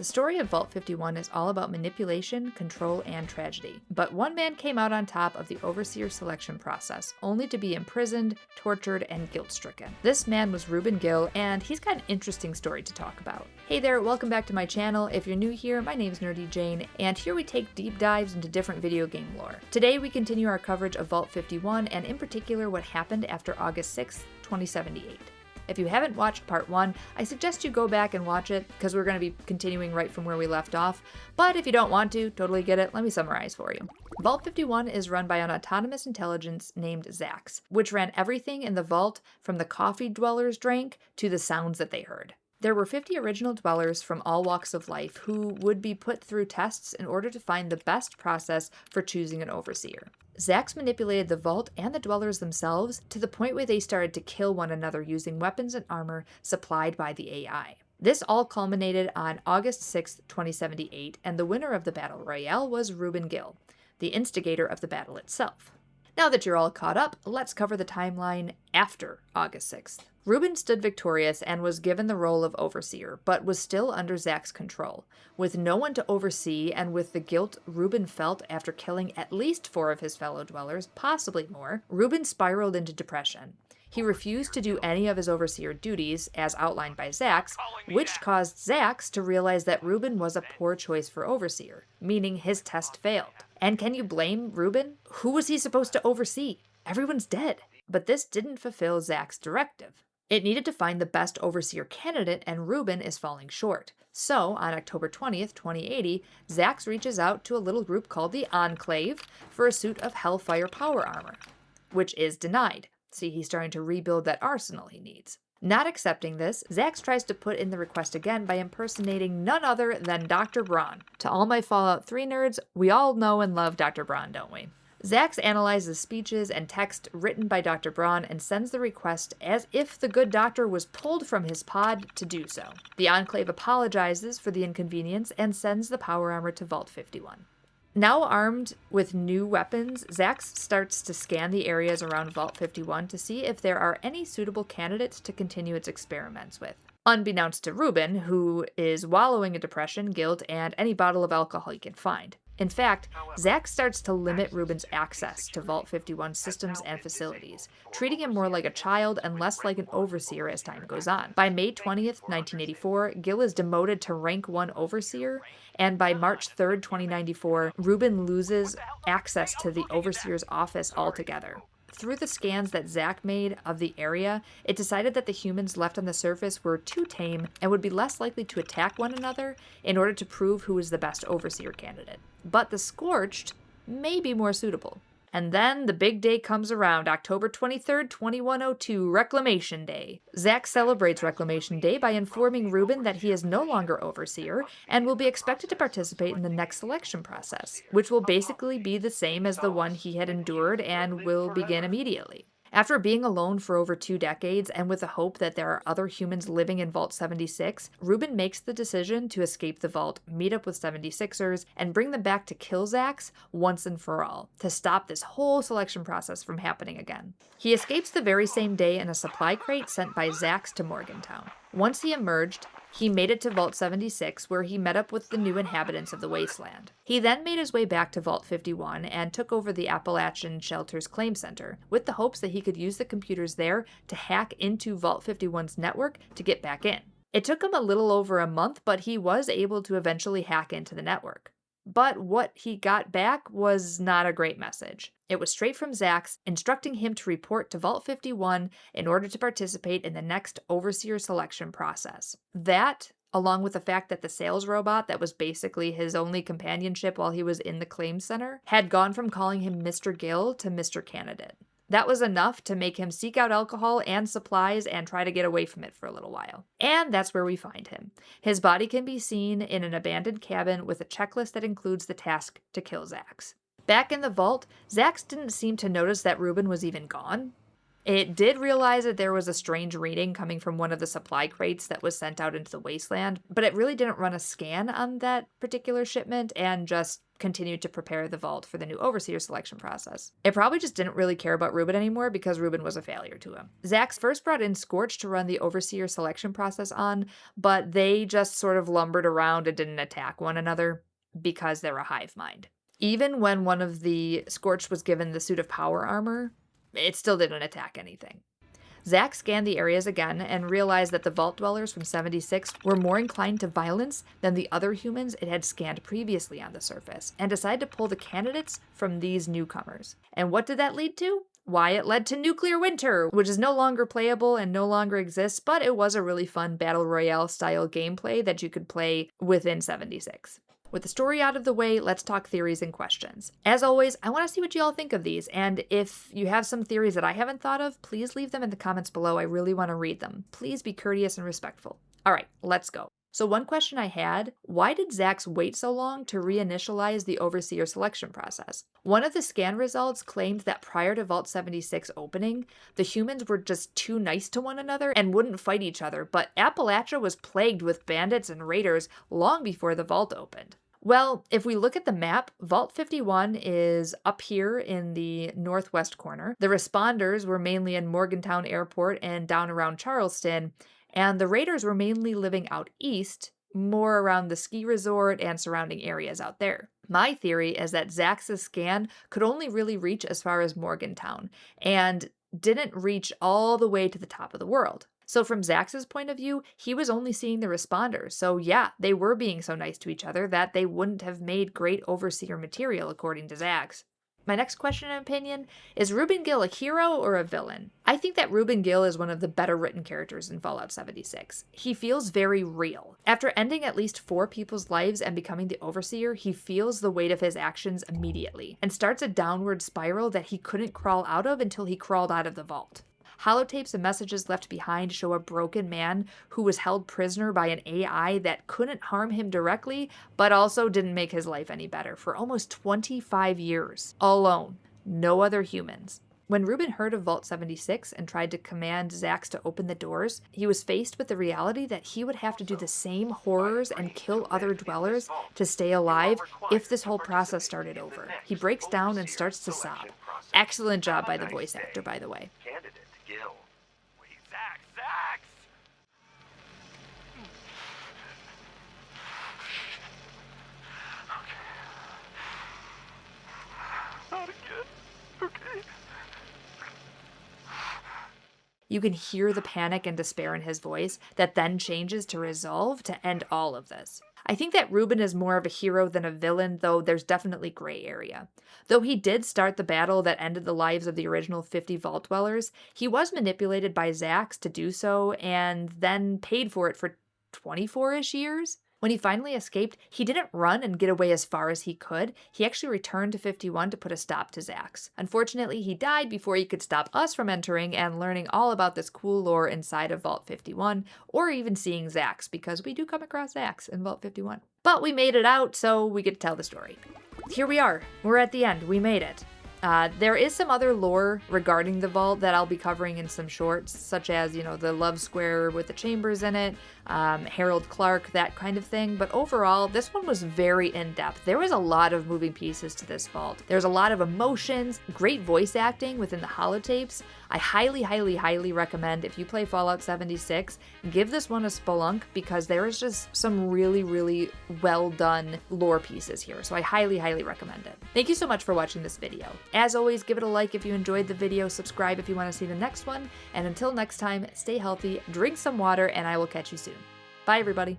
The story of Vault 51 is all about manipulation, control, and tragedy. But one man came out on top of the Overseer selection process, only to be imprisoned, tortured, and guilt-stricken. This man was Ruben Gill, and he's got an interesting story to talk about. Hey there, welcome back to my channel. If you're new here, my name's Nerdy Jane, and here we take deep dives into different video game lore. Today we continue our coverage of Vault 51, and in particular what happened after August 6th, 2078. If you haven't watched part 1, I suggest you go back and watch it, because we're going to be continuing right from where we left off. But if you don't want to, totally get it, let me summarize for you. Vault 51 is run by an autonomous intelligence named Zax, which ran everything in the vault from the coffee dwellers drank to the sounds that they heard. There were 50 original dwellers from all walks of life who would be put through tests in order to find the best process for choosing an overseer. Zax manipulated the vault and the dwellers themselves to the point where they started to kill one another using weapons and armor supplied by the AI. This all culminated on August 6, 2078, and the winner of the Battle Royale was Ruben Gill, the instigator of the battle itself. Now that you're all caught up, let's cover the timeline after August 6th. Ruben stood victorious and was given the role of Overseer, but was still under Zax's control. With no one to oversee and with the guilt Ruben felt after killing at least 4 of his fellow dwellers, possibly more, Ruben spiraled into depression. He refused to do any of his Overseer duties, as outlined by Zax, which caused Zax to realize that Ruben was a poor choice for Overseer, meaning his test failed. And can you blame Ruben? Who was he supposed to oversee? Everyone's dead. But this didn't fulfill Zax's directive. It needed to find the best Overseer candidate, and Ruben is falling short. So, on October 20th, 2080, Zax reaches out to a little group called the Enclave for a suit of Hellfire power armor, which is denied. See, he's starting to rebuild that arsenal he needs. Not accepting this, Zax tries to put in the request again by impersonating none other than Dr. Braun. To all my Fallout 3 nerds, we all know and love Dr. Braun, don't we? Zax analyzes speeches and text written by Dr. Braun and sends the request as if the good doctor was pulled from his pod to do so. The Enclave apologizes for the inconvenience and sends the power armor to Vault 51. Now armed with new weapons, Zax starts to scan the areas around Vault 51 to see if there are any suitable candidates to continue its experiments with. Unbeknownst to Ruben, who is wallowing in depression, guilt, and any bottle of alcohol he can find. In fact, Zax starts to limit Ruben's access to Vault 51 systems and facilities, treating him more like a child and less like an overseer as time goes on. By May 20th, 1984, Gill is demoted to rank 1 overseer, and by March 3rd, 2094, Ruben loses access to the overseer's office altogether. Through the scans that Zax made of the area, it decided that the humans left on the surface were too tame and would be less likely to attack one another in order to prove who was the best overseer candidate. But the Scorched may be more suitable. And then the big day comes around, October 23rd, 2102, Reclamation Day. Zax celebrates Reclamation Day by informing Ruben that he is no longer Overseer and will be expected to participate in the next selection process, which will basically be the same as the one he had endured and will begin immediately. After being alone for over 2 decades and with the hope that there are other humans living in Vault 76, Ruben makes the decision to escape the vault, meet up with 76ers, and bring them back to kill Zax once and for all, to stop this whole selection process from happening again. He escapes the very same day in a supply crate sent by Zax to Morgantown. Once he emerged, he made it to Vault 76, where he met up with the new inhabitants of the wasteland. He then made his way back to Vault 51 and took over the Appalachian Shelter's claim center, with the hopes that he could use the computers there to hack into Vault 51's network to get back in. It took him a little over a month, but he was able to eventually hack into the network. But what he got back was not a great message. It was straight from Zax, instructing him to report to Vault 51 in order to participate in the next Overseer selection process. That, along with the fact that the sales robot that was basically his only companionship while he was in the claims center, had gone from calling him Mr. Gill to Mr. Candidate. That was enough to make him seek out alcohol and supplies and try to get away from it for a little while. And that's where we find him. His body can be seen in an abandoned cabin with a checklist that includes the task to kill Zax. Back in the vault, Zax didn't seem to notice that Ruben was even gone. It did realize that there was a strange reading coming from one of the supply crates that was sent out into the wasteland, but it really didn't run a scan on that particular shipment and just continued to prepare the vault for the new overseer selection process. It probably just didn't really care about Ruben anymore because Ruben was a failure to him. Zax first brought in Scorch to run the overseer selection process on, but they just sort of lumbered around and didn't attack one another because they're a hive mind. Even when one of the Scorched was given the suit of power armor, it still didn't attack anything. Zack scanned the areas again and realized that the Vault Dwellers from 76 were more inclined to violence than the other humans it had scanned previously on the surface, and decided to pull the candidates from these newcomers. And what did that lead to? Why, it led to Nuclear Winter, which is no longer playable and no longer exists, but it was a really fun Battle Royale style gameplay that you could play within 76. With the story out of the way, let's talk theories and questions. As always, I want to see what you all think of these, and if you have some theories that I haven't thought of, please leave them in the comments below. I really want to read them. Please be courteous and respectful. All right, let's go. So one question I had, why did Zax wait so long to reinitialize the Overseer selection process? One of the scan results claimed that prior to Vault 76 opening, the humans were just too nice to one another and wouldn't fight each other, but Appalachia was plagued with bandits and raiders long before the vault opened. Well, if we look at the map, Vault 51 is up here in the northwest corner. The responders were mainly in Morgantown Airport and down around Charleston, and the raiders were mainly living out east, more around the ski resort and surrounding areas out there. My theory is that Zax's scan could only really reach as far as Morgantown, and didn't reach all the way to the top of the world. So from Zax's point of view, he was only seeing the responders. So yeah, they were being so nice to each other that they wouldn't have made great overseer material, according to Zax. My next question and opinion, is Ruben Gill a hero or a villain? I think that Ruben Gill is one of the better written characters in Fallout 76. He feels very real. After ending at least 4 people's lives and becoming the Overseer, he feels the weight of his actions immediately, and starts a downward spiral that he couldn't crawl out of until he crawled out of the vault. Holotapes and messages left behind show a broken man who was held prisoner by an AI that couldn't harm him directly, but also didn't make his life any better for almost 25 years. Alone. No other humans. When Ruben heard of Vault 76 and tried to command Zax to open the doors, he was faced with the reality that he would have to do the same horrors and kill other dwellers to stay alive if this whole process started over. He breaks down and starts to sob. Excellent job by the voice actor, by the way. Gill. Wait, Zax! Okay. Not again. Okay. You can hear the panic and despair in his voice that then changes to resolve to end all of this. I think that Ruben is more of a hero than a villain, though there's definitely gray area. Though he did start the battle that ended the lives of the original 50 Vault Dwellers, he was manipulated by Zax to do so and then paid for it for 24-ish years. When he finally escaped, he didn't run and get away as far as he could. He actually returned to 51 to put a stop to Zax. Unfortunately, he died before he could stop us from entering and learning all about this cool lore inside of Vault 51, or even seeing Zax, because we do come across Zax in Vault 51. But we made it out, so we get to tell the story. Here we are. We're at the end. We made it. There is some other lore regarding the vault that I'll be covering in some shorts, such as, the love square with the chambers in it, Harold Clark, that kind of thing. But overall, this one was very in-depth. There was a lot of moving pieces to this vault. There's a lot of emotions, great voice acting within the holotapes. I highly, highly, highly recommend, if you play Fallout 76, give this one a spelunk, because there is just some really, really well done lore pieces here. So I highly, highly recommend it. Thank you so much for watching this video. As always, give it a like if you enjoyed the video, subscribe if you want to see the next one, and until next time, stay healthy, drink some water, and I will catch you soon. Bye, everybody.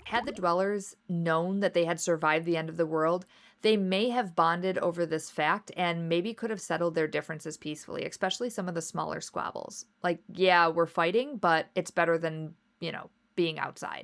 Had the Dwellers known that they had survived the end of the world, they may have bonded over this fact and maybe could have settled their differences peacefully, especially some of the smaller squabbles. Like, yeah, we're fighting, but it's better than, being outside.